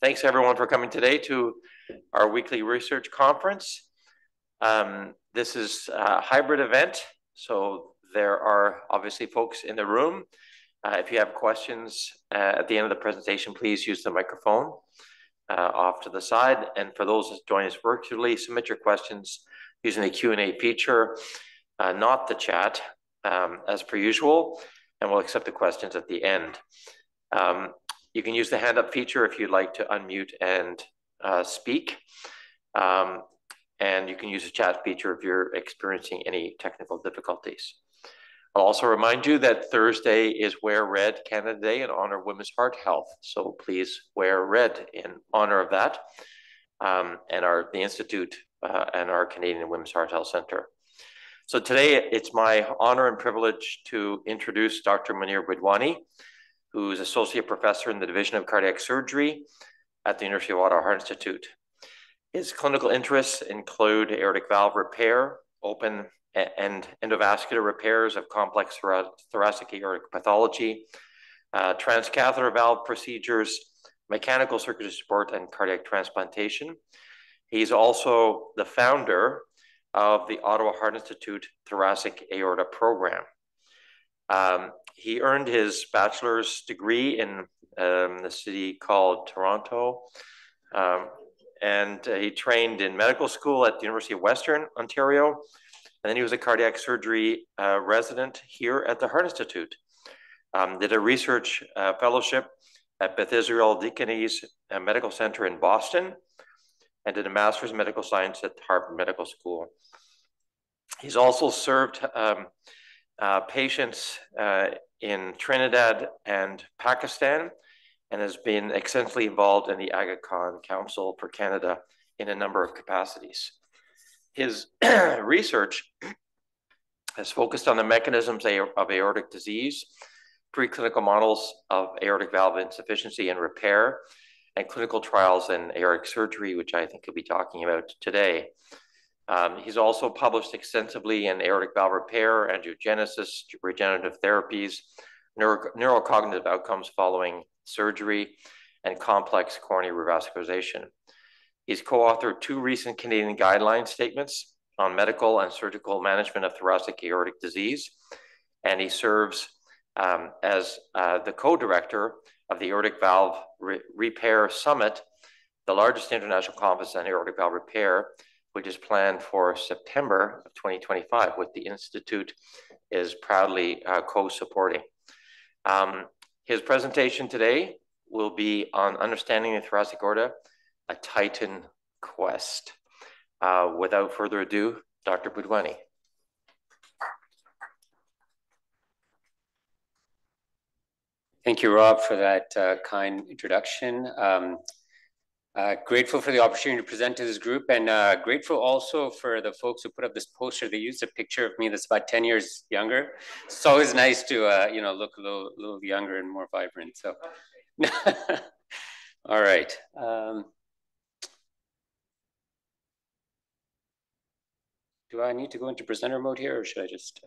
Thanks everyone for coming today to our weekly research conference. This is a hybrid event, so there are obviously folks in the room. If you have questions at the end of the presentation, please use the microphone off to the side. And for those that join us virtually, submit your questions using the Q&A feature, not the chat, as per usual, and we'll accept the questions at the end. You can use the hand up feature if you'd like to unmute and speak. And you can use the chat feature if you're experiencing any technical difficulties. I'll also remind you that Thursday is Wear Red Canada Day in honor of Women's Heart Health. So please wear red in honor of that. And the Institute and our Canadian Women's Heart Health Centre. So today it's my honor and privilege to introduce Dr. Munir Boodhwani, who's Associate Professor in the Division of Cardiac Surgery at the University of Ottawa Heart Institute. His clinical interests include aortic valve repair, open and endovascular repairs of complex thoracic aortic pathology, transcatheter valve procedures, mechanical circulatory support, and cardiac transplantation. He's also the founder of the Ottawa Heart Institute Thoracic Aorta program. He earned his bachelor's degree in the city called Toronto, and he trained in medical school at the University of Western Ontario, and then he was a cardiac surgery resident here at the Heart Institute. Did a research fellowship at Beth Israel Deaconess Medical Center in Boston, and did a master's in medical science at Harvard Medical School. He's also served patients in Trinidad and Pakistan, and has been extensively involved in the Aga Khan Council for Canada in a number of capacities. His research has focused on the mechanisms of aortic disease, preclinical models of aortic valve insufficiency and repair, and clinical trials in aortic surgery, which I think we'll be talking about today. He's also published extensively in aortic valve repair, angiogenesis, regenerative therapies, neurocognitive outcomes following surgery, and complex coronary revascularization. He's co-authored 2 recent Canadian guideline statements on medical and surgical management of thoracic aortic disease, and he serves as the co-director of the Aortic Valve Repair Summit, the largest international conference on aortic valve repair, which is planned for September of 2025, which the Institute is proudly co-supporting. His presentation today will be on understanding the thoracic aorta, a Titan quest. Without further ado, Dr. Boodhwani. Thank you, Rob, for that kind introduction. Grateful for the opportunity to present to this group, and grateful also for the folks who put up this poster. They used a picture of me that's about 10 years younger. It's always nice to look a little younger and more vibrant. So, all right. Do I need to go into presenter mode here, or should I just?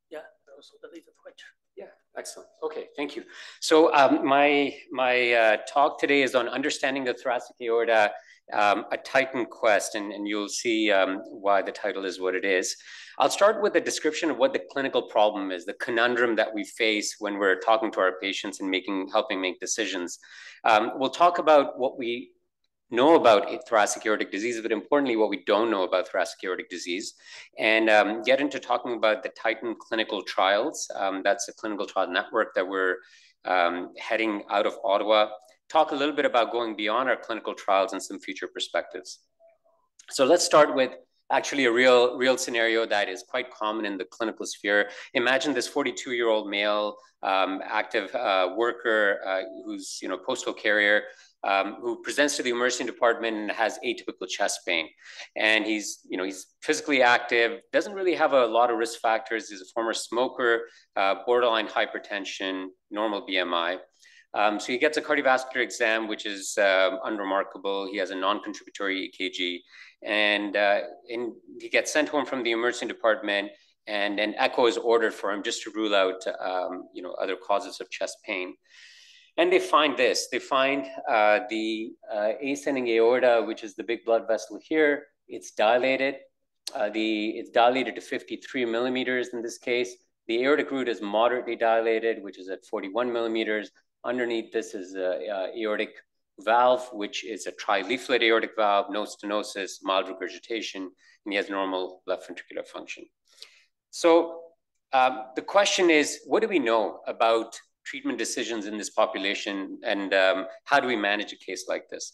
Yeah, also delete the picture. Yeah, excellent. Okay, thank you. So my talk today is on understanding the thoracic aorta, a Titan quest, and you'll see why the title is what it is. I'll start with a description of what the clinical problem is, the conundrum that we face when we're talking to our patients and helping make decisions. We'll talk about what we know about thoracic aortic disease, but importantly, what we don't know about thoracic aortic disease, and get into talking about the Titan clinical trials. That's a clinical trial network that we're heading out of Ottawa. Talk a little bit about going beyond our clinical trials and some future perspectives. So let's start with actually a real scenario that is quite common in the clinical sphere. Imagine this 42-year-old male active worker who's postal carrier, who presents to the emergency department and has atypical chest pain. And he's physically active, doesn't really have a lot of risk factors. He's a former smoker, borderline hypertension, normal BMI. So he gets a cardiovascular exam, which is unremarkable. He has a non-contributory EKG, and he gets sent home from the emergency department, and an echo is ordered for him just to rule out, other causes of chest pain. And they find this. They find the ascending aorta, which is the big blood vessel here. It's dilated. It's dilated to 53 millimeters in this case. The aortic root is moderately dilated, which is at 41 millimeters. Underneath this is an aortic valve, which is a trileaflet aortic valve, no stenosis, mild regurgitation, and he has normal left ventricular function. So the question is, what do we know about treatment decisions in this population, and how do we manage a case like this?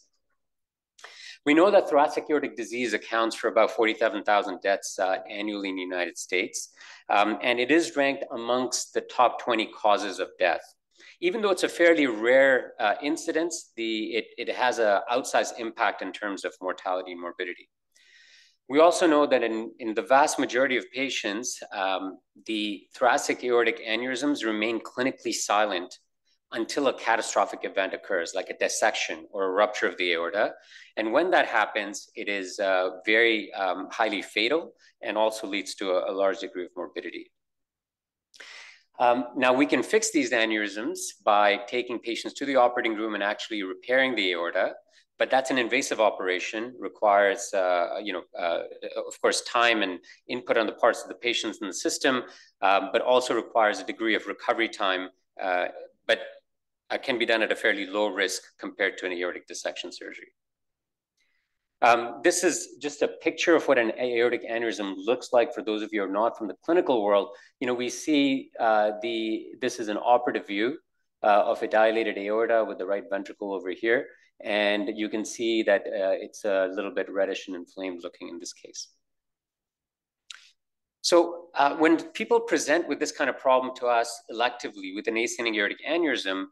We know that thoracic aortic disease accounts for about 47,000 deaths annually in the United States, and it is ranked amongst the top 20 causes of death. Even though it's a fairly rare incidence, it has an outsized impact in terms of mortality and morbidity. We also know that in the vast majority of patients, the thoracic aortic aneurysms remain clinically silent until a catastrophic event occurs, like a dissection or a rupture of the aorta. And when that happens, it is very highly fatal and also leads to a large degree of morbidity. Now, we can fix these aneurysms by taking patients to the operating room and actually repairing the aorta. But that's an invasive operation, requires, of course, time and input on the parts of the patients in the system, but also requires a degree of recovery time, but can be done at a fairly low risk compared to an aortic dissection surgery. This is just a picture of what an aortic aneurysm looks like for those of you who are not from the clinical world. We see this is an operative view of a dilated aorta with the right ventricle over here. And you can see that it's a little bit reddish and inflamed looking in this case. So when people present with this kind of problem to us electively with an ascending aortic aneurysm,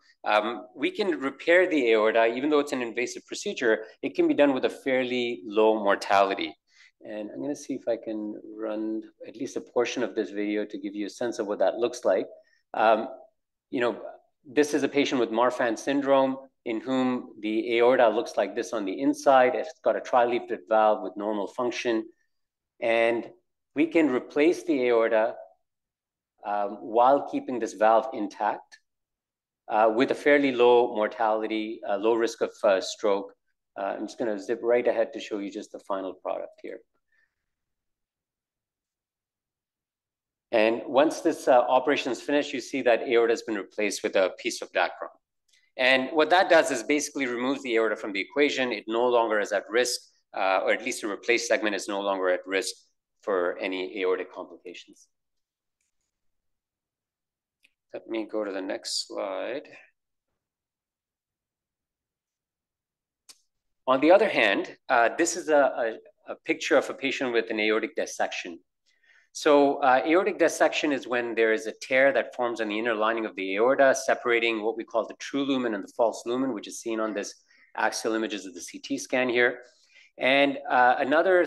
we can repair the aorta. Even though it's an invasive procedure, it can be done with a fairly low mortality. And I'm going to see if I can run at least a portion of this video to give you a sense of what that looks like. This is a patient with Marfan syndrome in whom the aorta looks like this on the inside. It's got a trileaflet valve with normal function. And we can replace the aorta while keeping this valve intact with a fairly low mortality, low risk of stroke. I'm just going to zip right ahead to show you just the final product here. And once this operation is finished, you see that aorta has been replaced with a piece of Dacron. And what that does is basically removes the aorta from the equation. It no longer is at risk, or at least the replaced segment is no longer at risk for any aortic complications. Let me go to the next slide. On the other hand, this is a picture of a patient with an aortic dissection. So aortic dissection is when there is a tear that forms on the inner lining of the aorta, separating what we call the true lumen and the false lumen, which is seen on this axial images of the CT scan here. And another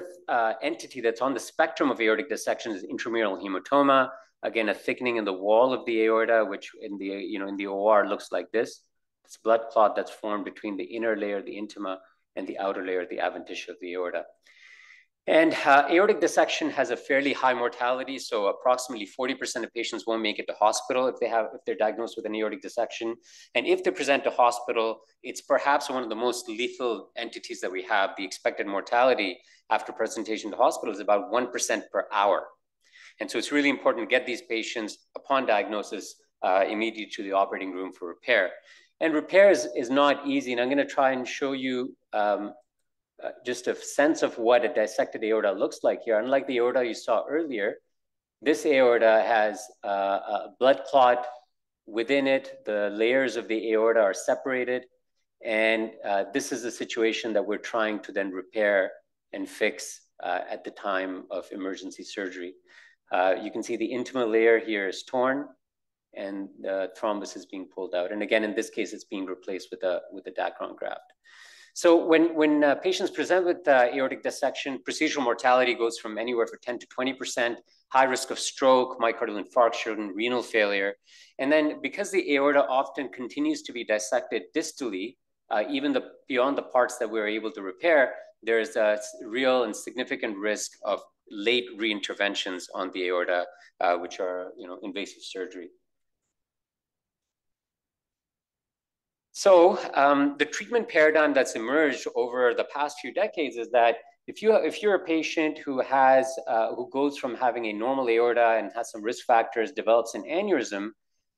entity that's on the spectrum of aortic dissection is intramural hematoma. Again, a thickening in the wall of the aorta, which in the OR looks like this. It's blood clot that's formed between the inner layer, the intima, and the outer layer, the adventitia of the aorta. And aortic dissection has a fairly high mortality. So approximately 40% of patients won't make it to hospital if they're diagnosed with an aortic dissection. And if they present to hospital, it's perhaps one of the most lethal entities that we have. The expected mortality after presentation to hospital is about 1% per hour. And so it's really important to get these patients upon diagnosis immediately to the operating room for repair. And repair is not easy. And I'm going to try and show you just a sense of what a dissected aorta looks like here. Unlike the aorta you saw earlier, this aorta has a blood clot within it. The layers of the aorta are separated. And this is a situation that we're trying to then repair and fix at the time of emergency surgery. You can see the intima layer here is torn. and the thrombus is being pulled out. And again, in this case, it's being replaced with a Dacron graft. So when patients present with aortic dissection, procedural mortality goes from anywhere from 10 to 20%, high risk of stroke, myocardial infarction, renal failure. And then because the aorta often continues to be dissected distally, even beyond the parts that we're able to repair, there's a real and significant risk of late reinterventions on the aorta, which are invasive surgery. So the treatment paradigm that's emerged over the past few decades is that if you're a patient who goes from having a normal aorta and has some risk factors, develops an aneurysm,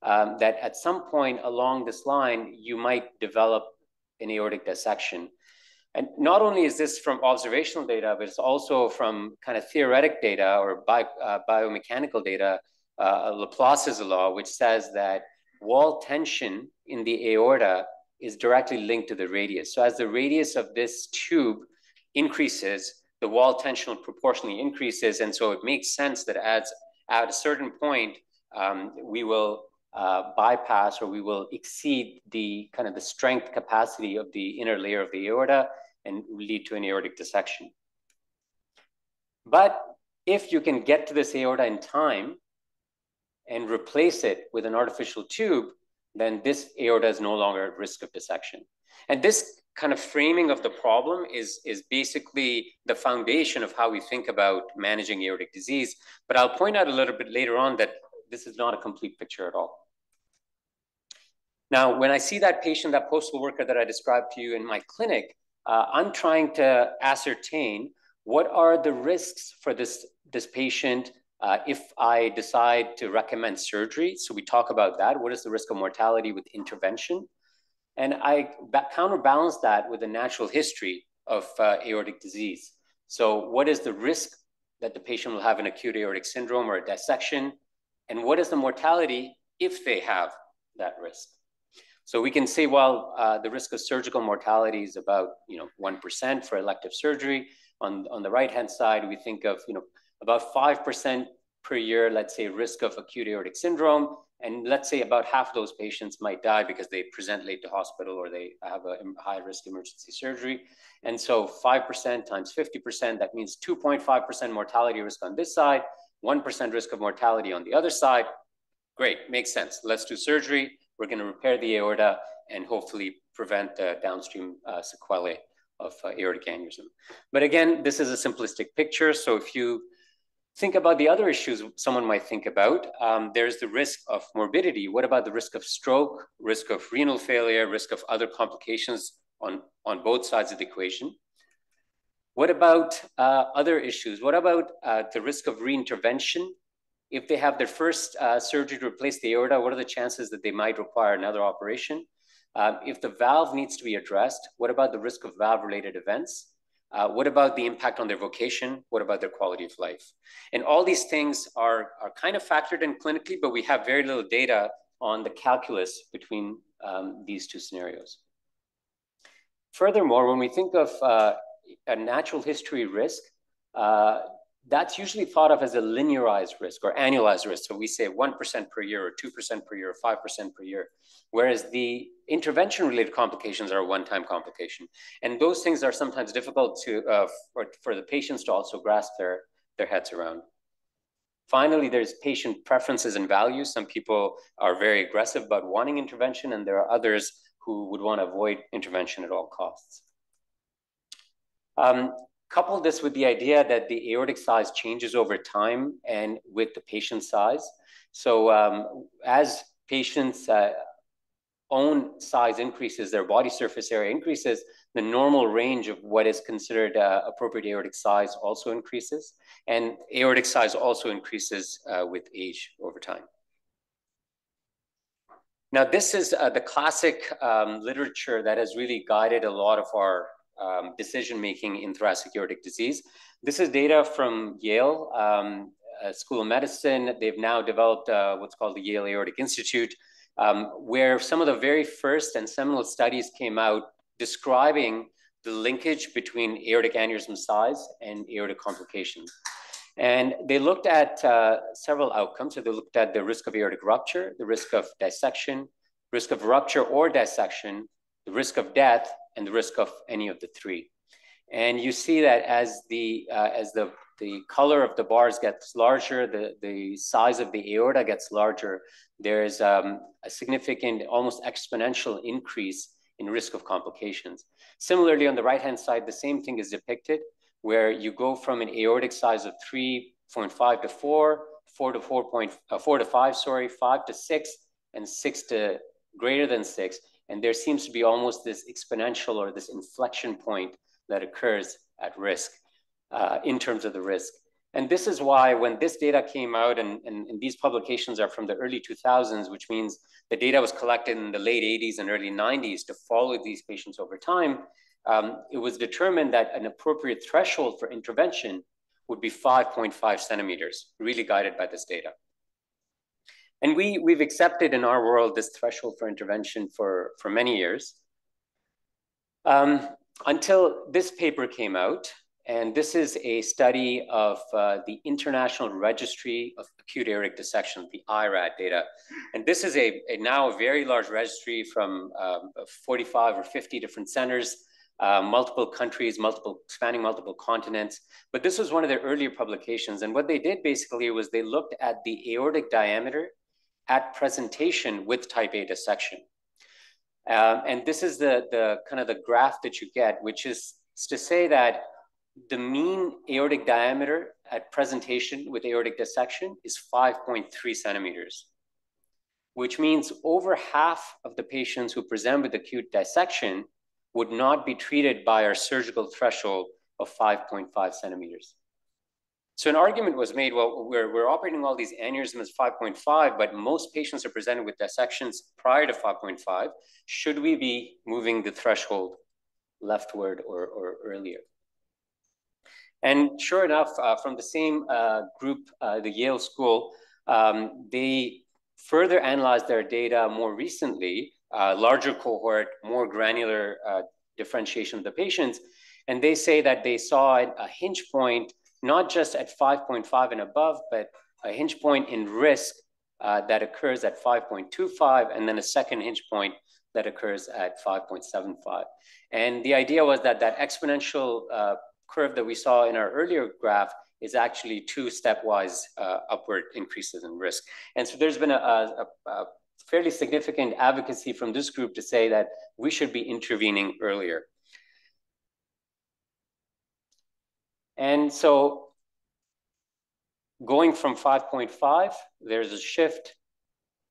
that at some point along this line, you might develop an aortic dissection. And not only is this from observational data, but it's also from kind of theoretic data or biomechanical data. Laplace's law, which says that wall tension in the aorta is directly linked to the radius. So as the radius of this tube increases, the wall tension proportionally increases. And so it makes sense that at a certain point, we will bypass, or we will exceed the kind of the strength capacity of the inner layer of the aorta and lead to an aortic dissection. But if you can get to this aorta in time and replace it with an artificial tube, then this aorta is no longer at risk of dissection. And this kind of framing of the problem is basically the foundation of how we think about managing aortic disease. But I'll point out a little bit later on that this is not a complete picture at all. Now, when I see that patient, that postal worker that I described to you in my clinic, I'm trying to ascertain what are the risks for this patient if I decide to recommend surgery. So we talk about that. What is the risk of mortality with intervention? And I counterbalance that with a natural history of aortic disease. So what is the risk that the patient will have an acute aortic syndrome or a dissection? And what is the mortality if they have that risk? So we can say, well, the risk of surgical mortality is about 1% for elective surgery. On the right-hand side, we think of about 5% per year, let's say, risk of acute aortic syndrome. And let's say about half of those patients might die because they present late to hospital or they have a high-risk emergency surgery. And so 5% times 50%, that means 2.5% mortality risk on this side, 1% risk of mortality on the other side. Great, makes sense. Let's do surgery. We're going to repair the aorta and hopefully prevent the downstream sequelae of aortic aneurysm. But again, this is a simplistic picture. So if you think about the other issues someone might think about, there's the risk of morbidity. What about the risk of stroke, risk of renal failure, risk of other complications on both sides of the equation? What about other issues? What about the risk of reintervention? If they have their first surgery to replace the aorta, what are the chances that they might require another operation? If the valve needs to be addressed, what about the risk of valve-related events? What about the impact on their vocation? What about their quality of life? And all these things are kind of factored in clinically, but we have very little data on the calculus between these two scenarios. Furthermore, when we think of a natural history risk, that's usually thought of as a linearized risk or annualized risk. So we say 1% per year or 2% per year or 5% per year, whereas the intervention-related complications are a one-time complication. And those things are sometimes difficult for the patients to also grasp their heads around. Finally, there's patient preferences and values. Some people are very aggressive about wanting intervention, and there are others who would want to avoid intervention at all costs. Couple this with the idea that the aortic size changes over time and with the patient size. So as patients' own size increases, their body surface area increases, the normal range of what is considered appropriate aortic size also increases. And aortic size also increases with age over time. Now, this is the classic literature that has really guided a lot of our decision-making in thoracic aortic disease. This is data from Yale School of Medicine. They've now developed what's called the Yale Aortic Institute, where some of the very first and seminal studies came out describing the linkage between aortic aneurysm size and aortic complications. And they looked at several outcomes. So they looked at the risk of aortic rupture, the risk of dissection, risk of rupture or dissection, the risk of death, and the risk of any of the three. And you see that as the color of the bars gets larger, the size of the aorta gets larger, there's a significant, almost exponential increase in risk of complications. Similarly, on the right-hand side, the same thing is depicted, where you go from an aortic size of 3.5 to 4, 4 to 5, sorry, 5 to 6, and 6 to greater than 6. And there seems to be almost this exponential or this inflection point that occurs at risk in terms of the risk. And this is why when this data came out, and these publications are from the early 2000s, which means the data was collected in the late 80s and early 90s to follow these patients over time, it was determined that an appropriate threshold for intervention would be 5.5 centimeters, really guided by this data. And we've accepted in our world this threshold for intervention for many years, until this paper came out. And this is a study of the International Registry of Acute Aortic Dissection, the IRAD data. And this is now a very large registry from 45 or 50 different centers, multiple countries, spanning multiple continents. But this was one of their earlier publications. And what they did basically was they looked at the aortic diameter at presentation with type A dissection. And this is the kind of the graph that you get, which is to say that the mean aortic diameter at presentation with aortic dissection is 5.3 centimeters, which means over half of the patients who present with acute dissection would not be treated by our surgical threshold of 5.5 centimeters. So an argument was made, well, we're operating all these aneurysms as 5.5, but most patients are presented with dissections prior to 5.5. Should we be moving the threshold leftward or earlier? And sure enough, from the same group, the Yale School, they further analyzed their data more recently, larger cohort, more granular differentiation of the patients. And they say that they saw a hinge point, not just at 5.5 and above, but a hinge point in risk that occurs at 5.25, and then a second hinge point that occurs at 5.75. And the idea was that that exponential curve that we saw in our earlier graph is actually two stepwise upward increases in risk. And so there's been a fairly significant advocacy from this group to say that we should be intervening earlier. And so going from 5.5, there's a shift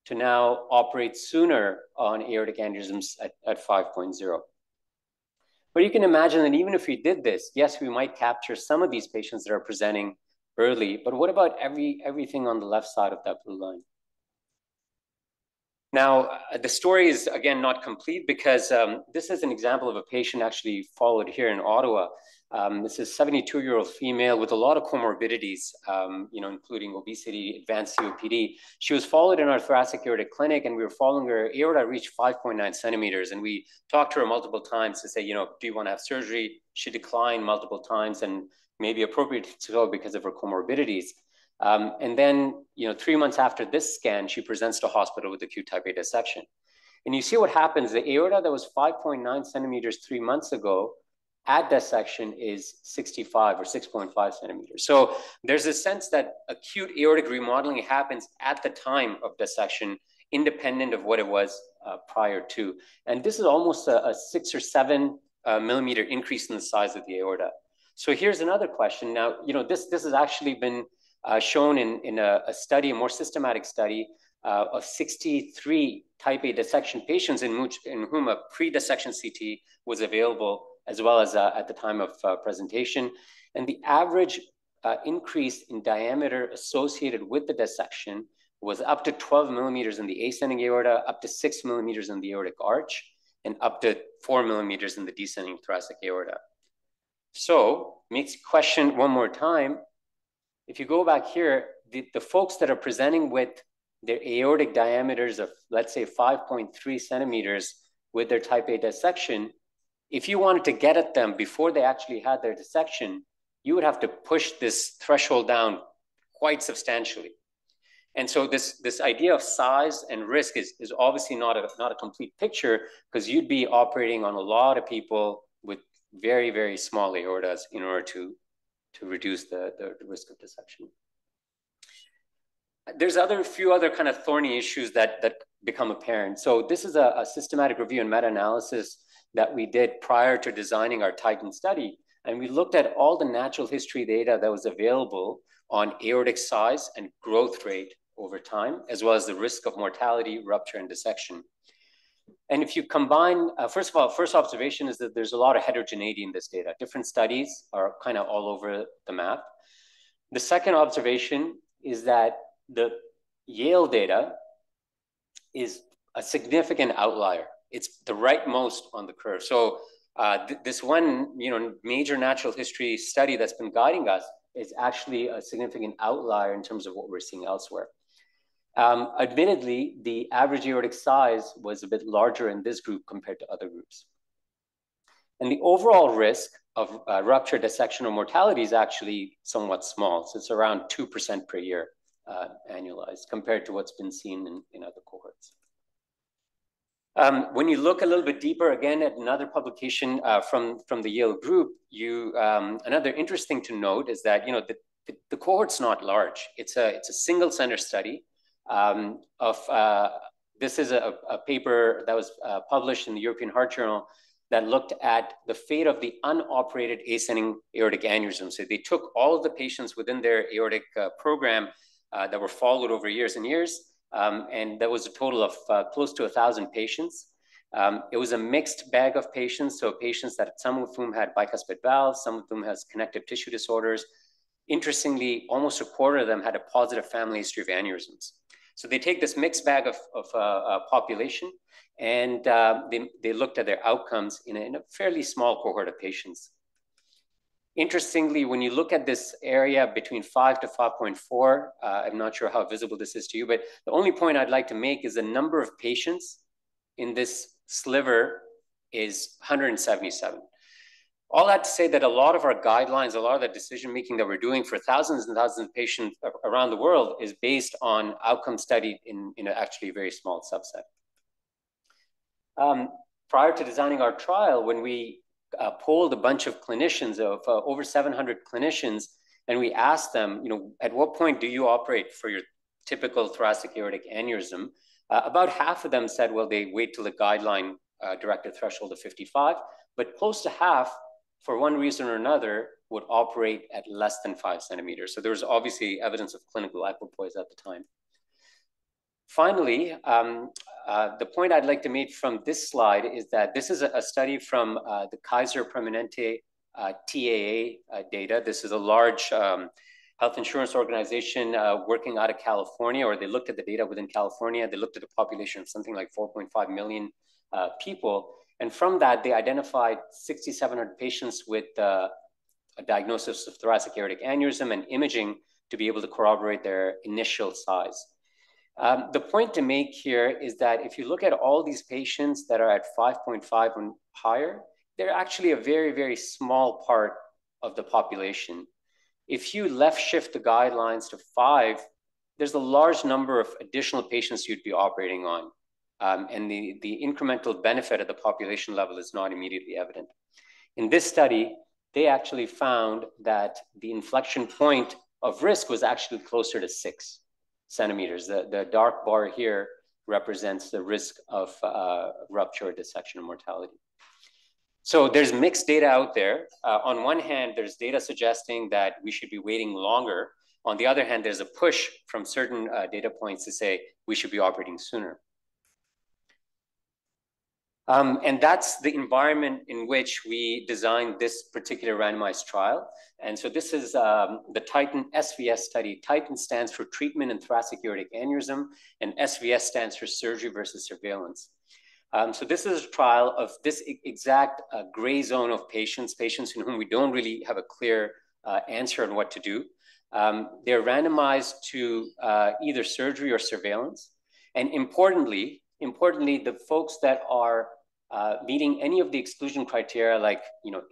to now operate sooner on aortic aneurysms at 5.0. But you can imagine that even if we did this, yes, we might capture some of these patients that are presenting early, but what about everything on the left side of that blue line? Now, the story is, again, not complete because this is an example of a patient actually followed here in Ottawa. This is a 72-year-old female with a lot of comorbidities, including obesity, advanced COPD. She was followed in our thoracic aortic clinic, and we were following her aorta reached 5.9 centimeters. And we talked to her multiple times to say, do you want to have surgery? She declined multiple times and maybe appropriate to go because of her comorbidities. And then, 3 months after this scan, she presents to hospital with acute type A dissection. And you see what happens. The aorta that was 5.9 centimeters 3 months ago at dissection is 65 or 6.5 centimeters. So there's a sense that acute aortic remodeling happens at the time of dissection, independent of what it was prior to. And this is almost a 6 or 7 millimeter increase in the size of the aorta. So here's another question. Now, this has actually been shown in a study, a more systematic study of 63 type A dissection patients in whom a pre-dissection CT was available, as well as at the time of presentation. And the average increase in diameter associated with the dissection was up to 12 millimeters in the ascending aorta, up to 6 millimeters in the aortic arch, and up to 4 millimeters in the descending thoracic aorta. So makes you question one more time, if you go back here, the folks that are presenting with their aortic diameters of, let's say, 5.3 centimeters with their type A dissection, if you wanted to get at them before they actually had their dissection, you would have to push this threshold down quite substantially. And so this idea of size and risk is obviously not a complete picture, because you'd be operating on a lot of people with very, very small aortas in order to reduce the risk of dissection. There's few other kind of thorny issues that become apparent. So this is a systematic review and meta-analysis that we did prior to designing our TITAN study. And we looked at all the natural history data that was available on aortic size and growth rate over time, as well as the risk of mortality, rupture, and dissection. And if you combine, first of all, first observation is that there's a lot of heterogeneity in this data. Different studies are kind of all over the map. The second observation is that the Yale data is a significant outlier. It's the rightmost on the curve. So this one, major natural history study that's been guiding us is actually a significant outlier in terms of what we're seeing elsewhere. Admittedly, the average aortic size was a bit larger in this group compared to other groups. And the overall risk of rupture, dissection, or mortality is actually somewhat small. So it's around 2% per year annualized compared to what's been seen in other cohorts. When you look a little bit deeper, again, at another publication from the Yale group, another interesting to note is that the cohort's not large. It's a single center study. This is a paper that was published in the European Heart Journal that looked at the fate of the unoperated ascending aortic aneurysm. So they took all of the patients within their aortic program that were followed over years and years, and that was a total of close to 1,000 patients. It was a mixed bag of patients, so patients that some of whom had bicuspid valves, some of whom has connective tissue disorders. Interestingly, almost a quarter of them had a positive family history of aneurysms. So they take this mixed bag of population, and they looked at their outcomes in a fairly small cohort of patients. Interestingly, when you look at this area between 5 to 5.4, I'm not sure how visible this is to you, but the only point I'd like to make is the number of patients in this sliver is 177. All that to say that a lot of our guidelines, a lot of the decision-making that we're doing for thousands and thousands of patients around the world is based on outcome studied in actually a very small subset. Prior to designing our trial, when we polled a bunch of clinicians, of over 700 clinicians, and we asked them, at what point do you operate for your typical thoracic aortic aneurysm? About half of them said, well, they wait till the guideline directed threshold of 55, but close to half, for one reason or another, would operate at less than 5 centimeters. So there was obviously evidence of clinical equipoise at the time. Finally, the point I'd like to make from this slide is that this is a study from the Kaiser Permanente TAA data. This is a large health insurance organization working out of California, or they looked at the data within California. They looked at a population of something like 4.5 million people. And from that, they identified 6,700 patients with a diagnosis of thoracic aortic aneurysm and imaging to be able to corroborate their initial size. The point to make here is that if you look at all these patients that are at 5.5 and higher, they're actually a very, very small part of the population. If you left shift the guidelines to 5, there's a large number of additional patients you'd be operating on. And the incremental benefit at the population level is not immediately evident. In this study, they actually found that the inflection point of risk was actually closer to 6 centimeters. The dark bar here represents the risk of rupture, dissection, and mortality. So there's mixed data out there. On one hand, there's data suggesting that we should be waiting longer. On the other hand, there's a push from certain data points to say we should be operating sooner. And that's the environment in which we designed this particular randomized trial. And so this is the TITAN SVS study. TITAN stands for Treatment in Thoracic Aortic Aneurysm, and SVS stands for Surgery versus Surveillance. So this is a trial of this exact gray zone of patients in whom we don't really have a clear answer on what to do. They're randomized to either surgery or surveillance. And importantly, the folks that are meeting any of the exclusion criteria, like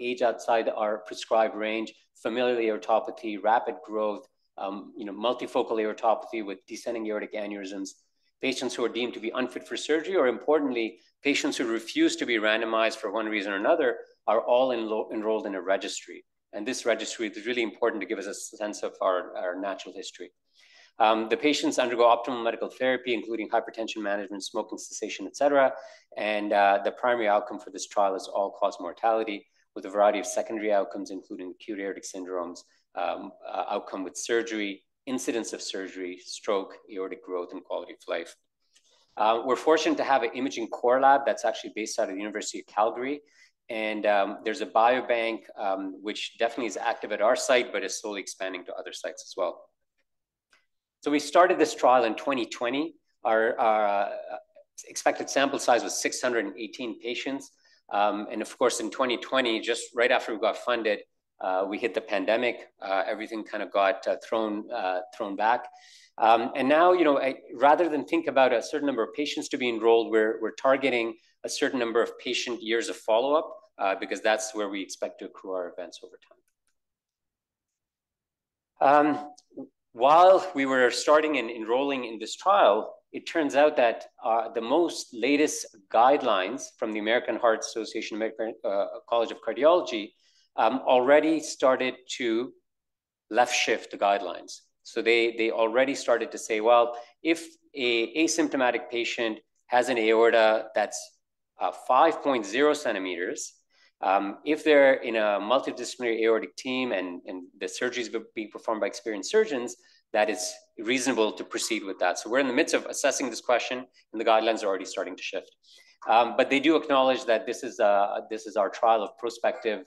age outside our prescribed range, familial aortopathy, rapid growth, multifocal aortopathy with descending aortic aneurysms, patients who are deemed to be unfit for surgery, or importantly, patients who refuse to be randomized for one reason or another are all enrolled in a registry. And this registry is really important to give us a sense of our natural history. The patients undergo optimal medical therapy, including hypertension management, smoking cessation, et cetera. And the primary outcome for this trial is all-cause mortality, with a variety of secondary outcomes, including acute aortic syndromes, outcome with surgery, incidence of surgery, stroke, aortic growth, and quality of life. We're fortunate to have an imaging core lab that's actually based out of the University of Calgary. And there's a biobank, which definitely is active at our site, but is slowly expanding to other sites as well. So we started this trial in 2020. Our expected sample size was 618 patients. And of course, in 2020, just right after we got funded, we hit the pandemic. Everything kind of got thrown back. And now, rather than think about a certain number of patients to be enrolled, we're targeting a certain number of patient years of follow-up, because that's where we expect to accrue our events over time. While we were starting and enrolling in this trial, it turns out that the most latest guidelines from the American Heart Association, American College of Cardiology, already started to left shift the guidelines. So they already started to say, well, if an asymptomatic patient has an aorta that's 5.0 centimeters, if they're in a multidisciplinary aortic team and the surgeries being performed by experienced surgeons, that is reasonable to proceed with that. So we're in the midst of assessing this question, and the guidelines are already starting to shift. But they do acknowledge that this is our trial of prospective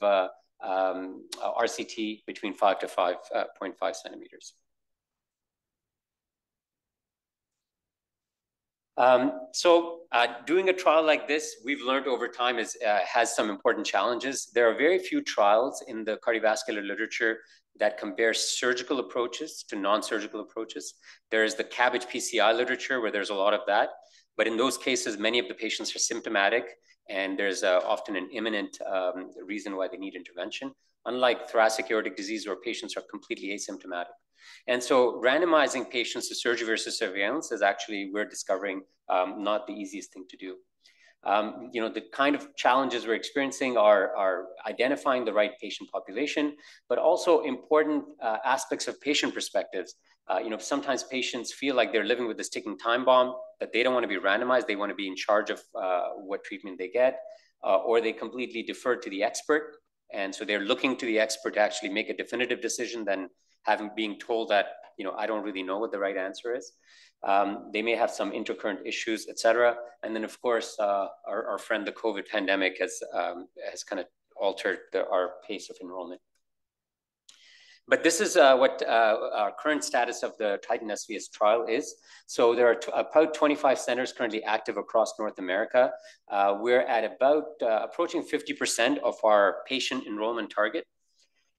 RCT between 5 to 5.5 centimeters. Doing a trial like this, we've learned over time has some important challenges. There are very few trials in the cardiovascular literature that compare surgical approaches to non-surgical approaches. There's the CABG PCI literature where there's a lot of that, but in those cases, many of the patients are symptomatic, and there's often an imminent reason why they need intervention, unlike thoracic aortic disease where patients are completely asymptomatic. And so randomizing patients to surgery versus surveillance is actually, we're discovering, not the easiest thing to do. The kind of challenges we're experiencing are identifying the right patient population, but also important aspects of patient perspectives. Sometimes patients feel like they're living with this ticking time bomb, that they don't want to be randomized. They want to be in charge of what treatment they get, or they completely defer to the expert. And so they're looking to the expert to actually make a definitive decision than being told that, I don't really know what the right answer is. They may have some intercurrent issues, et cetera. And then, of course, our friend, the COVID pandemic has kind of altered our pace of enrollment. But this is what our current status of the Titan SVS trial is. So there are about 25 centers currently active across North America. We're at about approaching 50% of our patient enrollment target.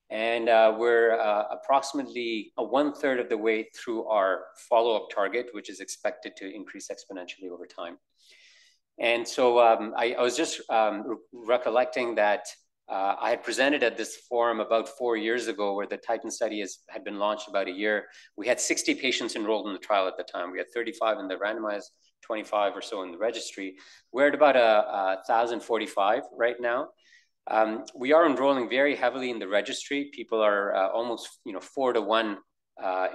And we're approximately 1/3 of the way through our follow-up target, which is expected to increase exponentially over time. And so I was just recollecting that I had presented at this forum about 4 years ago, where the Titan study had been launched about a year. We had 60 patients enrolled in the trial at the time. We had 35 in the randomized, 25 or so in the registry. We're at about 1,045 right now. We are enrolling very heavily in the registry. People are almost 4-to-1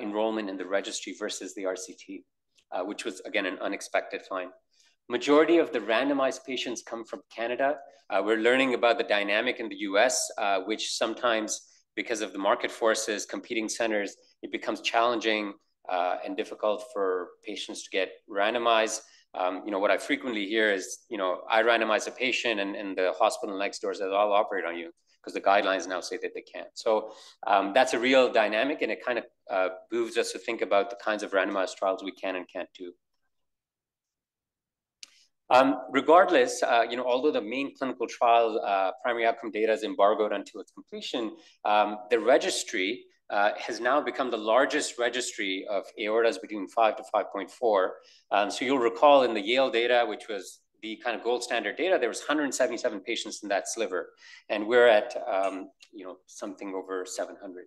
enrollment in the registry versus the RCT, which was, again, an unexpected find. Majority of the randomized patients come from Canada. We're learning about the dynamic in the US, which sometimes, because of the market forces, competing centers, it becomes challenging and difficult for patients to get randomized. What I frequently hear is, I randomize a patient and the hospital next door says, I'll operate on you, because the guidelines now say that they can't. So that's a real dynamic, and it kind of behooves us to think about the kinds of randomized trials we can and can't do. Regardless, although the main clinical trial primary outcome data is embargoed until its completion, the registry has now become the largest registry of aortas between 5 to 5.4. So you'll recall in the Yale data, which was the kind of gold standard data, there was 177 patients in that sliver, and we're at something over 700.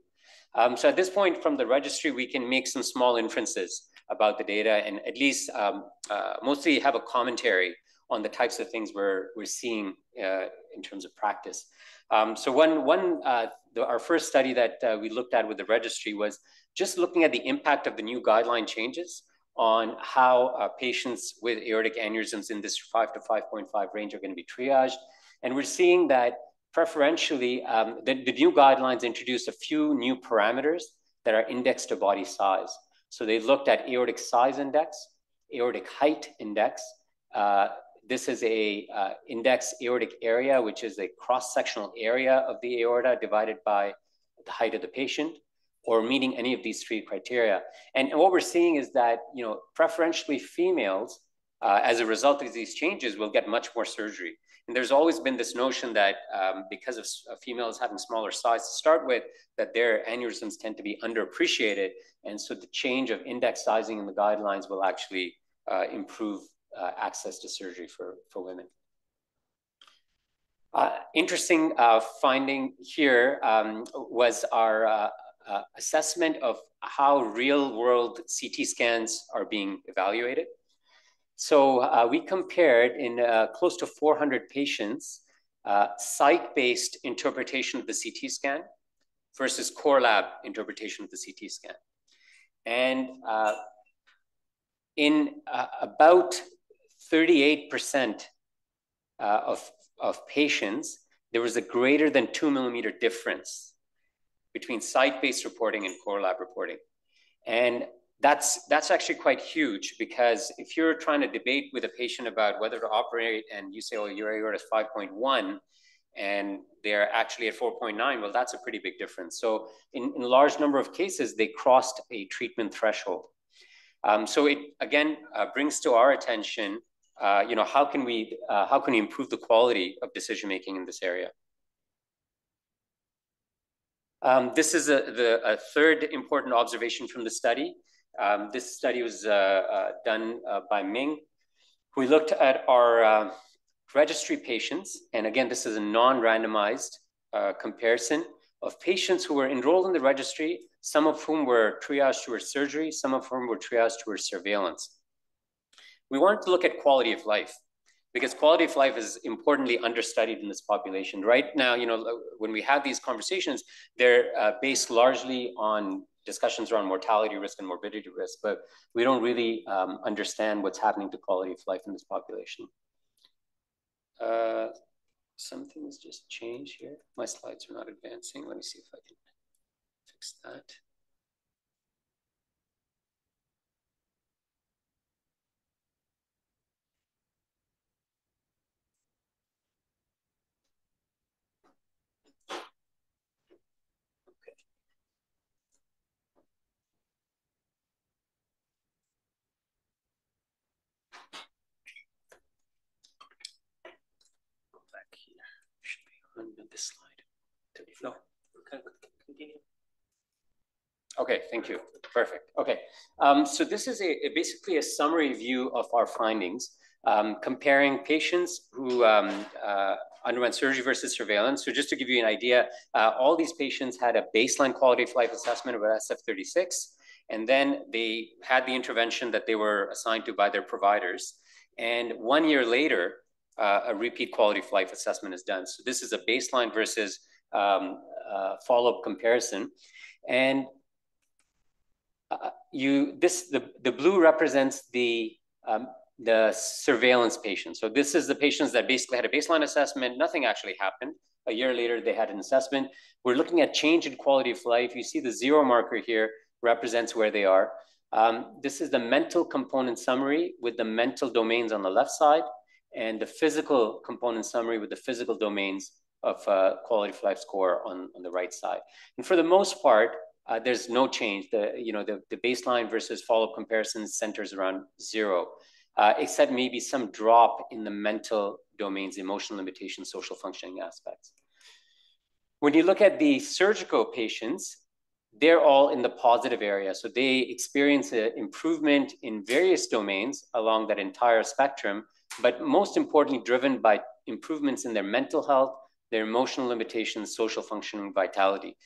So at this point from the registry, we can make some small inferences about the data and at least mostly have a commentary on the types of things we're seeing in terms of practice. So our first study that we looked at with the registry was just looking at the impact of the new guideline changes on how patients with aortic aneurysms in this 5 to 5.5 range are going to be triaged. And we're seeing that preferentially, the new guidelines introduced a few new parameters that are indexed to body size. So they looked at aortic size index, aortic height index. This is a index aortic area, which is a cross-sectional area of the aorta divided by the height of the patient, or meeting any of these three criteria. And what we're seeing is that, preferentially females, as a result of these changes, will get much more surgery. And there's always been this notion that because of females having smaller size to start with, that their aneurysms tend to be underappreciated. And so the change of index sizing in the guidelines will actually improve access to surgery for women. Interesting finding here was our assessment of how real-world CT scans are being evaluated. So we compared in close to 400 patients, site-based interpretation of the CT scan versus core lab interpretation of the CT scan. And in about 38% of patients, there was a greater than 2 millimeter difference between site-based reporting and core lab reporting. And that's actually quite huge, because if you're trying to debate with a patient about whether to operate and you say, oh, your aorta is 5.1 and they're actually at 4.9, well, that's a pretty big difference. So in a large number of cases, they crossed a treatment threshold. So it, again, brings to our attention, how can we improve the quality of decision-making in this area? This is a third important observation from the study. This study was done by Ming. We looked at our registry patients, and again, this is a non-randomized comparison of patients who were enrolled in the registry, some of whom were triaged towards surgery, some of whom were triaged towards surveillance. We wanted to look at quality of life, because quality of life is importantly understudied in this population. Right now, when we have these conversations, they're based largely on discussions around mortality risk and morbidity risk, but we don't really understand what's happening to quality of life in this population. Something has just changed here. My slides are not advancing. Let me see if I can fix that. This slide. No, continue. Okay, thank you. Perfect. Okay, so this is basically a summary view of our findings, comparing patients who underwent surgery versus surveillance. So just to give you an idea, all these patients had a baseline quality of life assessment of SF-36, and then they had the intervention that they were assigned to by their providers. And 1 year later, a repeat quality of life assessment is done. So this is a baseline versus follow-up comparison. And the blue represents the surveillance patients. So this is the patients that basically had a baseline assessment, nothing actually happened. A year later, they had an assessment. We're looking at change in quality of life. You see the 0 marker here represents where they are. This is the mental component summary with the mental domains on the left side, and the physical component summary with the physical domains of quality of life score on the right side. And for the most part, there's no change. The baseline versus follow-up comparison centers around 0, except maybe some drop in the mental domains, emotional limitations, social functioning aspects. When you look at the surgical patients, they're all in the positive area. So they experience an improvement in various domains along that entire spectrum, but most importantly, driven by improvements in their mental health, their emotional limitations, social functioning, vitality.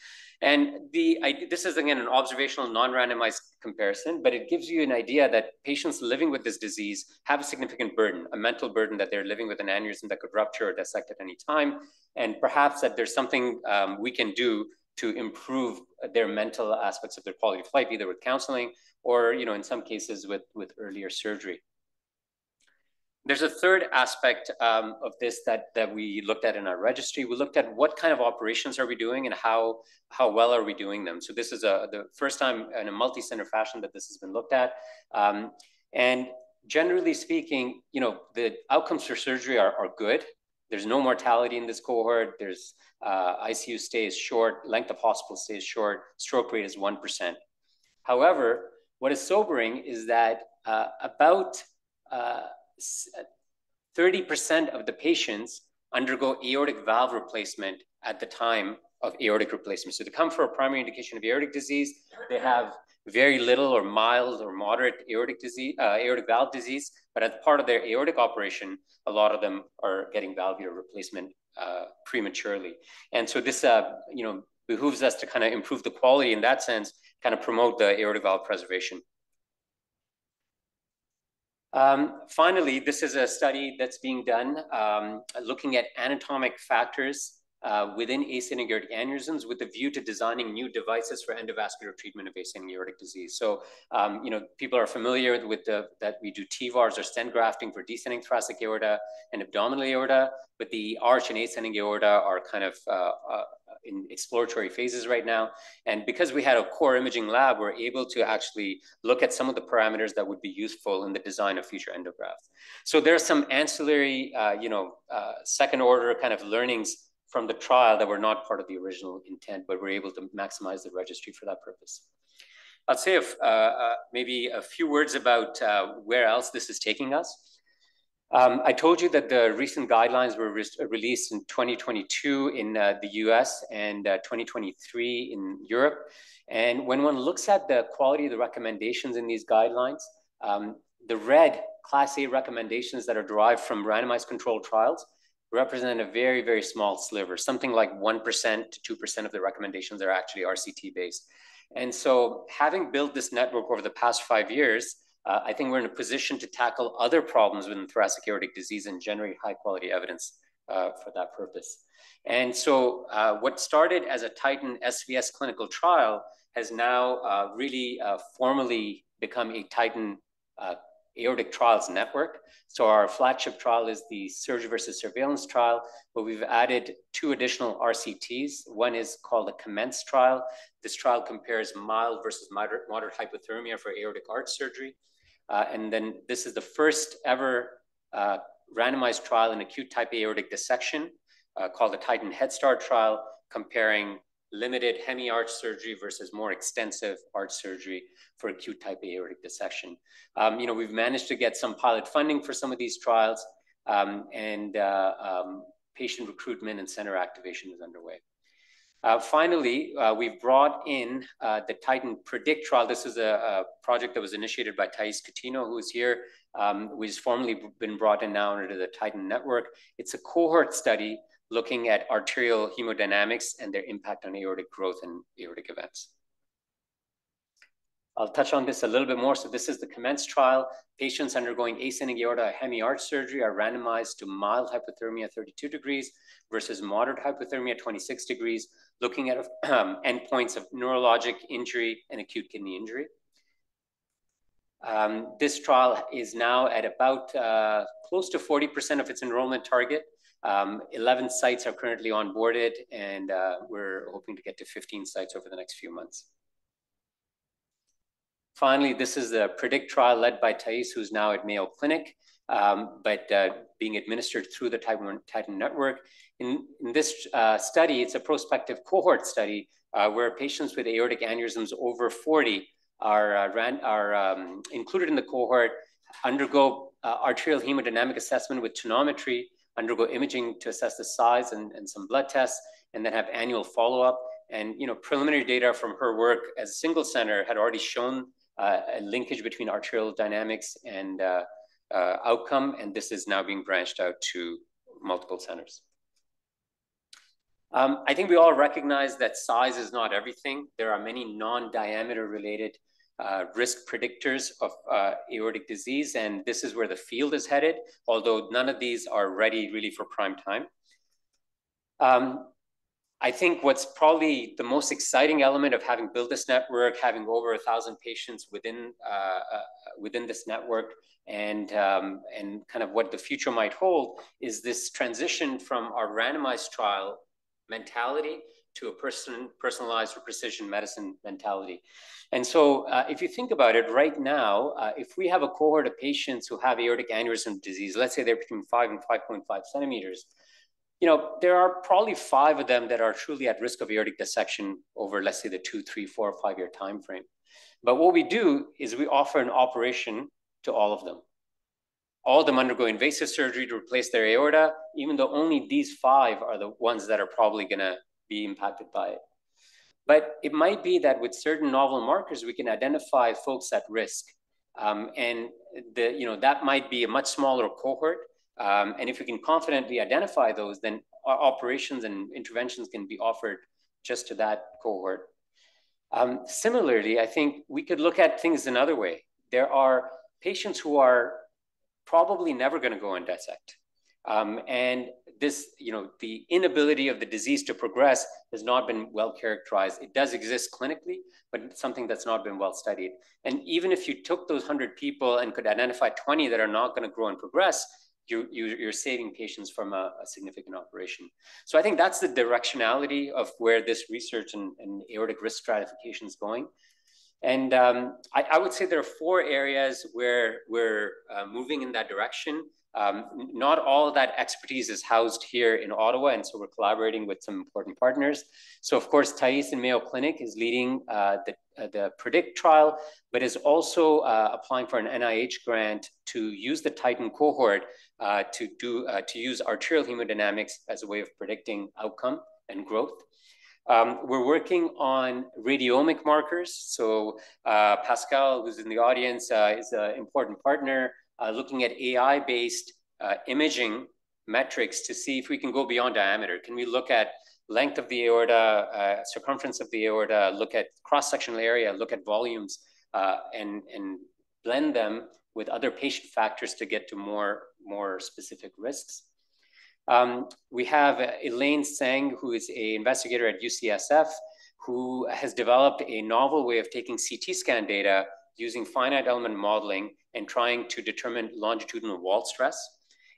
And this is, again, an observational, non-randomized comparison, but it gives you an idea that patients living with this disease have a significant burden, a mental burden, that they're living with an aneurysm that could rupture or dissect at any time, and perhaps that there's something we can do to improve their mental aspects of their quality of life, either with counseling or, in some cases with earlier surgery. There's a third aspect of this that we looked at in our registry. We looked at what kind of operations are we doing and how well are we doing them. So this is the first time in a multi-center fashion that this has been looked at. And generally speaking, the outcomes for surgery are good. There's no mortality in this cohort. There's ICU stay is short, length of hospital stay is short, stroke rate is 1%. However, what is sobering is that about 30% of the patients undergo aortic valve replacement at the time of aortic replacement. So they come for a primary indication of aortic disease. They have very little or mild or moderate aortic disease, aortic valve disease, but as part of their aortic operation, a lot of them are getting valvular replacement prematurely. And so this, behooves us to kind of improve the quality in that sense, kind of promote the aortic valve preservation. Finally, this is a study that's being done looking at anatomic factors within ascending aortic aneurysms with the view to designing new devices for endovascular treatment of ascending aortic disease. So, people are familiar with that we do TVARs or stent grafting for descending thoracic aorta and abdominal aorta, but the arch and ascending aorta are kind of in exploratory phases right now. And because we had a core imaging lab, we're able to actually look at some of the parameters that would be useful in the design of future endografts. So there are some ancillary, second order kind of learnings from the trial that were not part of the original intent, but we're able to maximize the registry for that purpose. I'll say maybe a few words about where else this is taking us. I told you that the recent guidelines were released in 2022 in the US and 2023 in Europe. And when one looks at the quality of the recommendations in these guidelines, the red Class A recommendations that are derived from randomized controlled trials represent a very, very small sliver. Something like 1% to 2% of the recommendations are actually RCT based. And so having built this network over the past 5 years, I think we're in a position to tackle other problems within thoracic aortic disease and generate high quality evidence for that purpose. And so what started as a Titan SVS clinical trial has now really formally become a Titan aortic trials network. So our flagship trial is the surgery versus surveillance trial, but we've added 2 additional RCTs. One is called the COMMENCE trial. This trial compares mild versus moderate hypothermia for aortic arch surgery. And then this is the first ever randomized trial in acute type A aortic dissection called the Titan Head Start trial, comparing limited hemi-arch surgery versus more extensive arch surgery for acute type A aortic dissection. We've managed to get some pilot funding for some of these trials, and patient recruitment and center activation is underway. Finally, we've brought in the Titan Predict trial. This is a project that was initiated by Thais Coutinho, who is here, who's formally been brought in now into the Titan network. It's a cohort study looking at arterial hemodynamics and their impact on aortic growth and aortic events. I'll touch on this a little bit more. So this is the COMMENCE trial. Patients undergoing ascending aorta hemi-arch surgery are randomized to mild hypothermia 32 degrees versus moderate hypothermia 26 degrees, looking at endpoints of neurologic injury and acute kidney injury. This trial is now at about close to 40% of its enrollment target. 11 sites are currently onboarded, and we're hoping to get to 15 sites over the next few months. Finally, this is the Predict trial led by Thais, who's now at Mayo Clinic, but being administered through the Titan network. In this study, it's a prospective cohort study where patients with aortic aneurysms over 40 are included in the cohort, undergo arterial hemodynamic assessment with tonometry, undergo imaging to assess the size and some blood tests, and then have annual follow-up. And preliminary data from her work as a single center had already shown a linkage between arterial dynamics and outcome, and this is now being branched out to multiple centers. I think we all recognize that size is not everything. There are many non-diameter related risk predictors of aortic disease, and this is where the field is headed, although none of these are ready really for prime time. I think what's probably the most exciting element of having built this network, having over 1,000 patients within this network, and kind of what the future might hold, is this transition from our randomized trial mentality to a personalized or precision medicine mentality. And so if you think about it right now, if we have a cohort of patients who have aortic aneurysm disease, let's say they're between 5 and 5.5 centimeters, there are probably 5 of them that are truly at risk of aortic dissection over, let's say, the 2, 3, 4, 5 year time frame. But what we do is we offer an operation to all of them. All of them undergo invasive surgery to replace their aorta, even though only these 5 are the ones that are probably going to be impacted by it. But it might be that with certain novel markers, we can identify folks at risk. And that might be a much smaller cohort. And if we can confidently identify those, then our operations and interventions can be offered just to that cohort. Similarly, I think we could look at things another way. There are patients who are probably never going to go and dissect. And this, the inability of the disease to progress has not been well characterized. It does exist clinically, but it's something that's not been well studied. And even if you took those 100 people and could identify 20 that are not going to grow and progress, you're saving patients from a significant operation. So I think that's the directionality of where this research and aortic risk stratification is going. And I would say there are 4 areas where we're moving in that direction. Not all of that expertise is housed here in Ottawa, and so we're collaborating with some important partners. So of course, Thais in Mayo Clinic is leading the PREDICT trial, but is also applying for an NIH grant to use the Titan cohort to use arterial hemodynamics as a way of predicting outcome and growth. We're working on radiomic markers. So Pascal, who's in the audience, is an important partner looking at AI-based imaging metrics to see if we can go beyond diameter. Can we look at length of the aorta, circumference of the aorta, look at cross-sectional area, look at volumes, and blend them with other patient factors to get to more specific risks. We have Elaine Tseng, who is an investigator at UCSF, who has developed a novel way of taking CT scan data using finite element modeling and trying to determine longitudinal wall stress.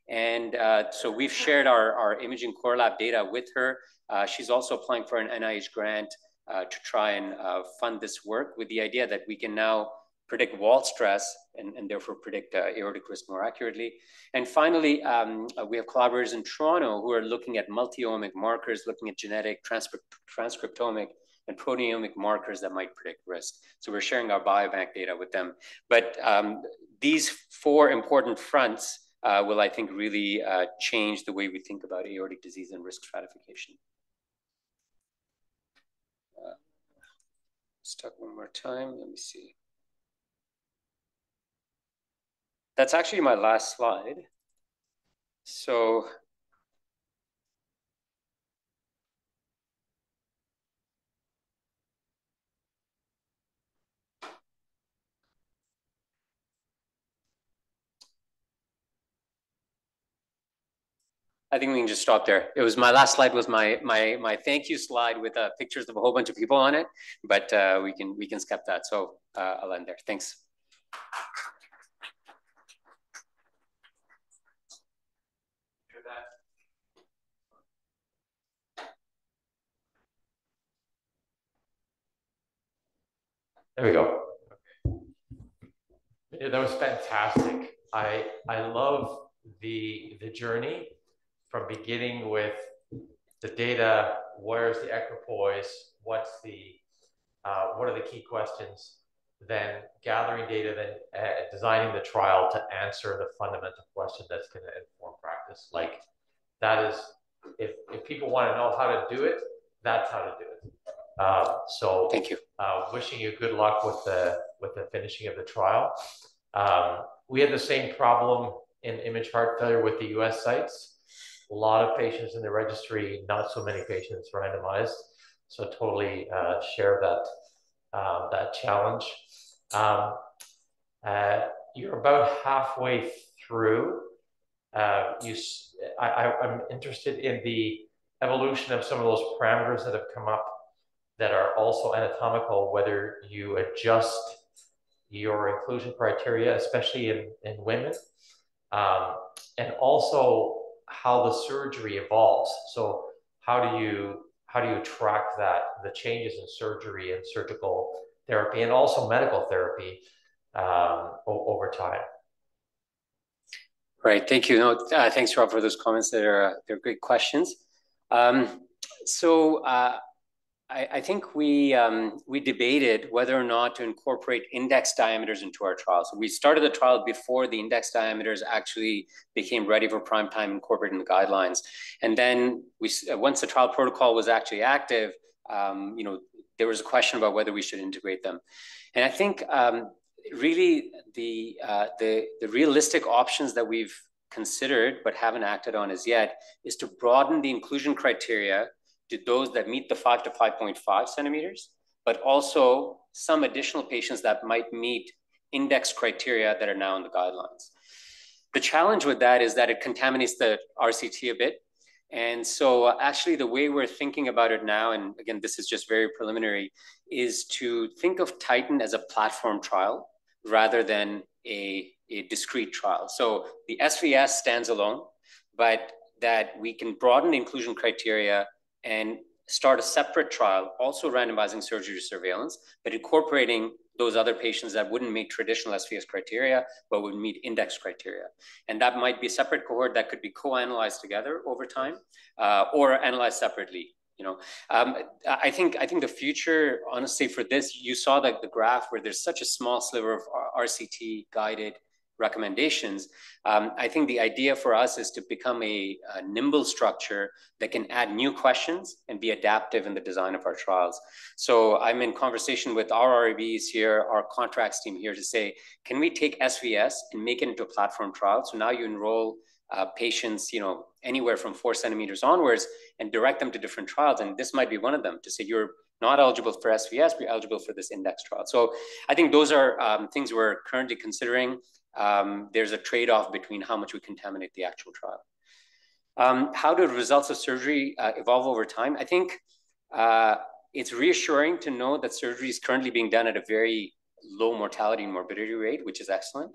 And so we've shared our imaging core lab data with her. She's also applying for an NIH grant to try and fund this work with the idea that we can now predict wall stress and therefore predict aortic risk more accurately. And finally, we have collaborators in Toronto who are looking at multi-omic markers, looking at genetic, transcriptomic, and proteomic markers that might predict risk. So we're sharing our biobank data with them. But these 4 important fronts will, I think, really change the way we think about aortic disease and risk stratification. Let's talk one more time. Let me see. That's actually my last slide. So I think we can just stop there. It was my last slide was my thank you slide with pictures of a whole bunch of people on it, but we can skip that. So I'll end there. Thanks. There we go. Yeah, that was fantastic. I love the journey from beginning with the data. Where's the equipoise? What are the key questions? Then gathering data, then designing the trial to answer the fundamental question that's going to inform practice. Like that is, if people want to know how to do it, that's how to do it. So thank you. Wishing you good luck with the finishing of the trial. We had the same problem in image heart failure with the US sites. A lot of patients in the registry, not so many patients randomized. So totally share that challenge. You're about halfway through. I'm interested in the evolution of some of those parameters that have come up that are also anatomical, whether you adjust your inclusion criteria, especially in women, and also how the surgery evolves. So how do you track that, the changes in surgery and surgical therapy and also medical therapy over time? Right, thank you. No, thanks, Rob, for those comments. They're great questions. I think we debated whether or not to incorporate index diameters into our trial. So we started the trial before the index diameters actually became ready for prime time, incorporated in the guidelines. And then once the trial protocol was actually active, there was a question about whether we should integrate them. And I think really the realistic options that we've considered but haven't acted on as yet is to broaden the inclusion criteria to those that meet the 5 to 5.5 centimeters, but also some additional patients that might meet index criteria that are now in the guidelines. The challenge with that is that it contaminates the RCT a bit. And so actually the way we're thinking about it now, and again, this is just very preliminary, is to think of Titan as a platform trial rather than a discrete trial. So the SVS stands alone, but that we can broaden the inclusion criteria and start a separate trial, also randomizing surgery to surveillance, but incorporating those other patients that wouldn't meet traditional SVS criteria, but would meet index criteria. And that might be a separate cohort that could be co-analyzed together over time, or analyzed separately. I think the future, honestly, for this, you saw that the graph where there's such a small sliver of RCT guided recommendations. I think the idea for us is to become a nimble structure that can add new questions and be adaptive in the design of our trials. So I'm in conversation with our REBs here, our contracts team here, to say, can we take SVS and make it into a platform trial? So now you enroll patients, anywhere from 4 centimeters onwards and direct them to different trials. And this might be one of them, to say you're not eligible for SVS, but you're eligible for this index trial. So I think those are things we're currently considering. There's a trade-off between how much we contaminate the actual trial. How do results of surgery evolve over time? I think it's reassuring to know that surgery is currently being done at a very low mortality and morbidity rate, which is excellent.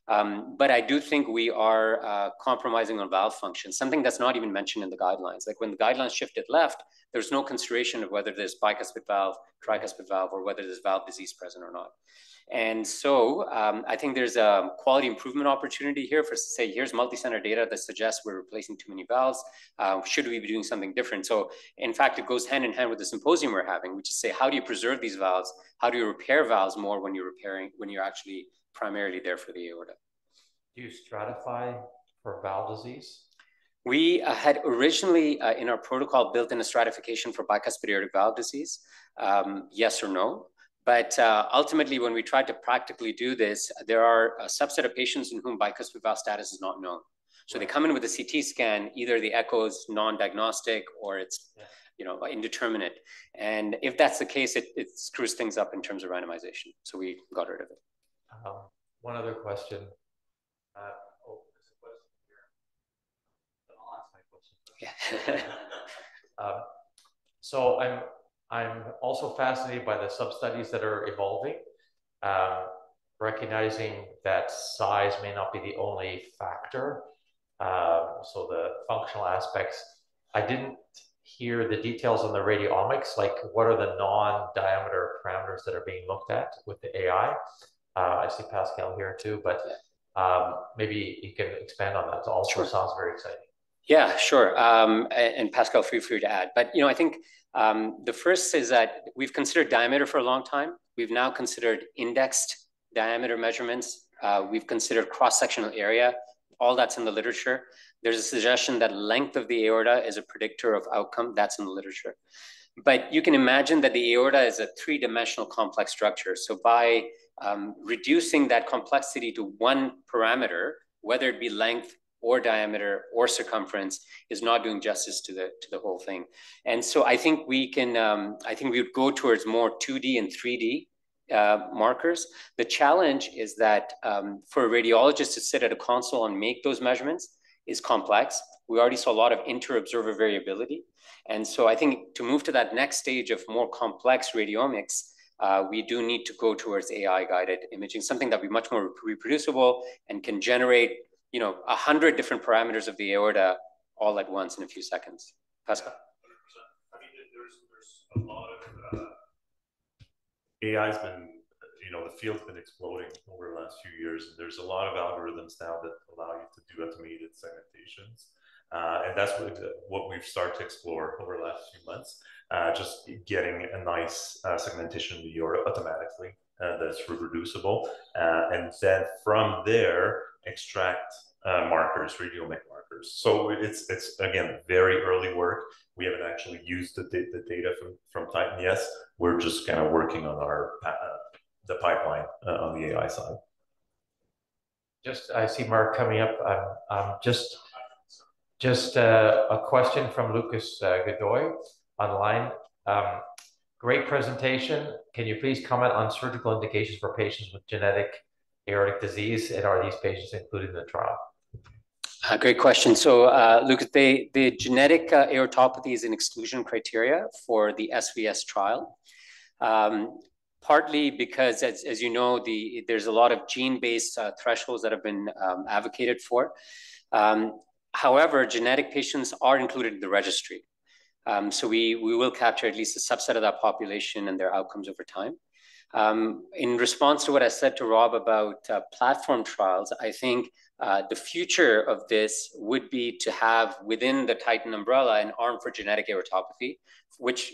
But I do think we are compromising on valve function, something that's not even mentioned in the guidelines. Like when the guidelines shifted left, there's no consideration of whether there's bicuspid valve, tricuspid valve, or whether there's valve disease present or not. And so I think there's a quality improvement opportunity here for, say, here's multi-center data that suggests we're replacing too many valves. Should we be doing something different? So in fact, it goes hand in hand with the symposium we're having, which is say, how do you preserve these valves? How do you repair valves more when you're actually primarily there for the aorta? Do you stratify for valve disease? We had originally in our protocol built in a stratification for bicuspid aortic valve disease, yes or no. But ultimately, when we tried to practically do this, there are a subset of patients in whom bicuspid valve status is not known. So they come in with a CT scan, either the echo is non-diagnostic or it's indeterminate. And if that's the case, it screws things up in terms of randomization. So we got rid of it. One other question. There's a question here. I'll ask my question. Yeah. So I'm also fascinated by the sub-studies that are evolving, recognizing that size may not be the only factor. So the functional aspects, I didn't hear the details on the radiomics, like what are the non-diameter parameters that are being looked at with the AI? I see Pascal here too, but maybe you can expand on that. It also sounds very exciting. Yeah, sure. And Pascal, feel free to add. But I think the first is that we've considered diameter for a long time. We've now considered indexed diameter measurements. We've considered cross-sectional area. All that's in the literature. There's a suggestion that length of the aorta is a predictor of outcome. That's in the literature. But you can imagine that the aorta is a three-dimensional complex structure. So by reducing that complexity to one parameter, whether it be length or diameter or circumference, is not doing justice to the whole thing. And so I think we can, I think we would go towards more 2D and 3D markers. The challenge is that for a radiologist to sit at a console and make those measurements is complex. We already saw a lot of inter-observer variability. And so I think to move to that next stage of more complex radiomics, we do need to go towards AI-guided imaging, something that will be much more reproducible and can generate 100 different parameters of the aorta all at once in a few seconds. Pascal? I mean, there's a lot of AI's been, the field's been exploding over the last few years. And there's a lot of algorithms now that allow you to do automated segmentations. And that's what we've started to explore over the last few months, just getting a nice segmentation of the aorta automatically that's reproducible. And then from there, extract markers, radiomic markers. So it's again, very early work. We haven't actually used the data from Titan yet. We're just kind of working on our the pipeline on the AI side. I see Mark coming up. Just a question from Lucas Godoy online. Great presentation. Can you please comment on surgical indications for patients with genetic aortic disease, and are these patients included in the trial? Great question. So, Lucas, the genetic aortopathy is an exclusion criteria for the SVS trial. Partly because, as you know, there's a lot of gene-based thresholds that have been advocated for. However, genetic patients are included in the registry. So we will capture at least a subset of that population and their outcomes over time. In response to what I said to Rob about platform trials, I think the future of this would be to have within the Titan umbrella an arm for genetic aortopathy,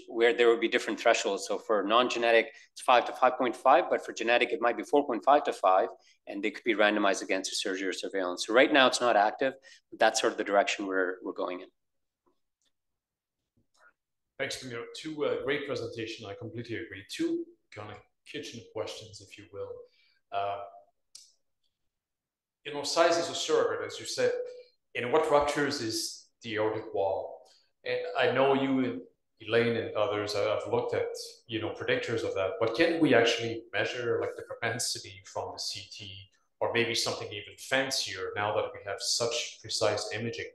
where there would be different thresholds. So for non-genetic, it's 5 to 5.5, but for genetic, it might be 4.5 to 5, and they could be randomized against surgery or surveillance. So right now it's not active, but that's sort of the direction we're going in. Thanks, Munir. Great presentation. I completely agree. Two kind of kitchen questions, if you will. Size is a surrogate, as you said. What ruptures is the aortic wall? And I know you and Elaine and others have looked at, predictors of that, but can we actually measure like the propensity from the CT, or maybe something even fancier now that we have such precise imaging,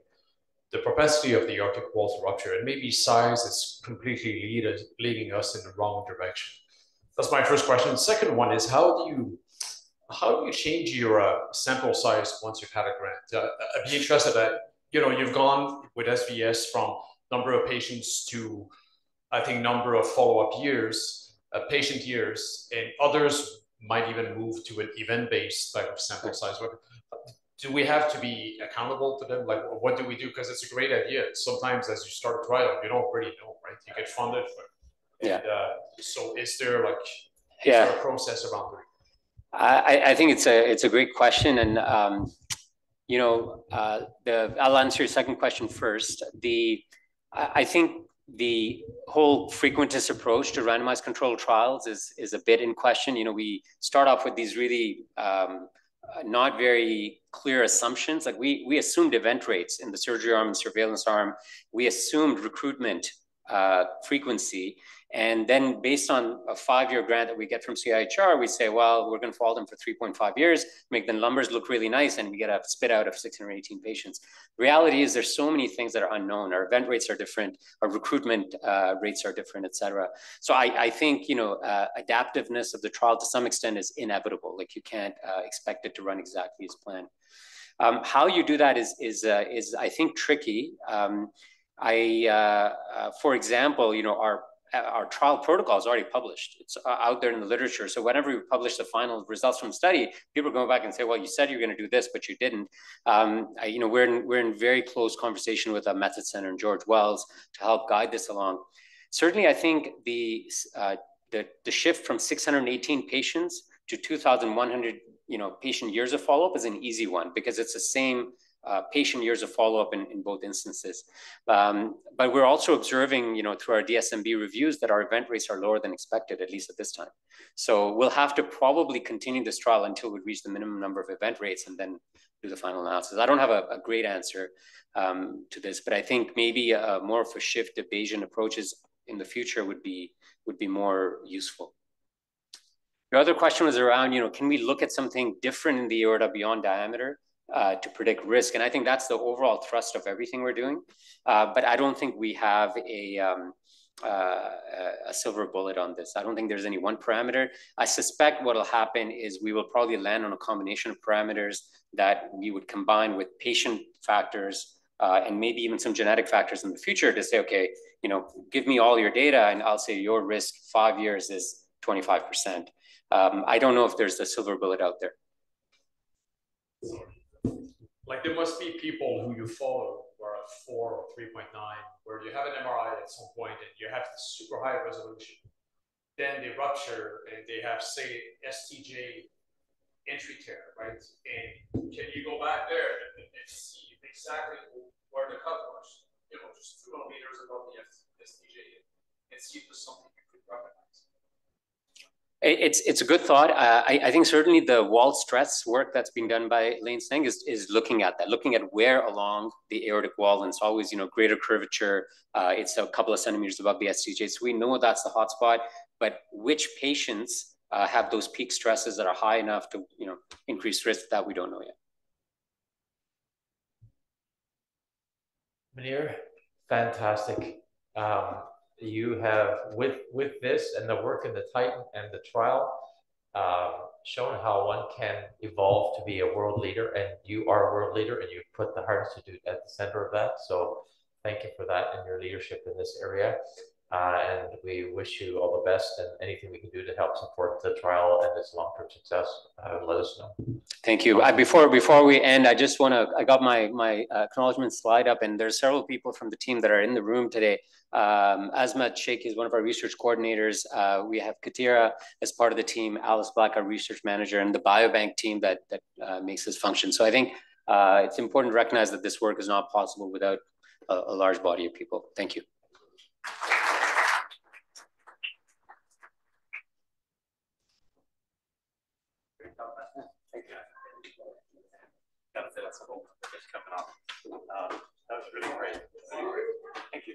the propensity of the aortic wall to rupture? And maybe size is completely leading us in the wrong direction. That's my first question. The second one is, how do you change your sample size once you've had a grant? I'd be interested that, you've gone with SVS from number of patients to, I think, number of follow-up years, patient years, and others might even move to an event-based type of sample size. Do we have to be accountable to them? Like, what do we do? Because it's a great idea. Sometimes as you start a trial, you don't really know, right? You get funded for it. And, so is there a process around it? I think it's a great question, and I'll answer your second question first. I think the whole frequentist approach to randomized controlled trials is a bit in question. We start off with these really not very clear assumptions. Like we assumed event rates in the surgery arm and surveillance arm. We assumed recruitment frequency. And then based on a 5-year grant that we get from CIHR, we say, well, we're going to follow them for 3.5 years, make the numbers look really nice, and we get a spit out of 618 patients. Reality is there's so many things that are unknown. Our event rates are different, our recruitment rates are different, et cetera. So I think, adaptiveness of the trial to some extent is inevitable. Like you can't expect it to run exactly as planned. How you do that is I think, tricky. For example, our trial protocol is already published. It's out there in the literature. So whenever we publish the final results from the study, people go back and say, well, you said you're going to do this, but you didn't. We're in very close conversation with a method center in George Wells to help guide this along. Certainly, I think the shift from 618 patients to 2,100 patient years of follow-up is an easy one because it's the same patient years of follow-up in both instances. But we're also observing, through our DSMB reviews that our event rates are lower than expected, at least at this time. So we'll have to probably continue this trial until we reach the minimum number of event rates and then do the final analysis. I don't have a great answer to this, but I think maybe more of a shift to Bayesian approaches in the future would be more useful. Your other question was around, can we look at something different in the aorta beyond diameter to predict risk? And I think that's the overall thrust of everything we're doing. But I don't think we have a silver bullet on this. I don't think there's any one parameter. I suspect what will happen is we will probably land on a combination of parameters that we would combine with patient factors and maybe even some genetic factors in the future to say, okay, give me all your data and I'll say your risk 5 years is 25%. I don't know if there's a silver bullet out there. Like there must be people who you follow who are at 4 or 3.9, where you have an MRI at some point and you have the super high resolution. Then they rupture and they have, say, STJ entry tear, right? And can you go back there and see exactly where the cut was? Just 2 millimeters above the STJ and see if there's something you could recognize. It's a good thought. I think certainly the wall stress work that's being done by Lane Singh is looking at that, looking at where along the aortic wall, and it's always, greater curvature. It's a couple of centimeters above the STJ. So we know that's the hot spot, but which patients have those peak stresses that are high enough to, increase risk, that we don't know yet. Munir, fantastic. You have, with this and the work in the Titan and the trial, shown how one can evolve to be a world leader, and you are a world leader, and you've put the Heart Institute at the center of that. So thank you for that and your leadership in this area. And we wish you all the best, and anything we can do to help support the trial and its long-term success, let us know. Thank you. Before we end, I just want to, I got my acknowledgement slide up, and there's several people from the team that are in the room today. Azmat Sheikh is one of our research coordinators. We have Katira as part of the team, Alice Black, our research manager, and the biobank team that makes this function. So I think it's important to recognize that this work is not possible without a large body of people. Thank you. That was really great. Thank you.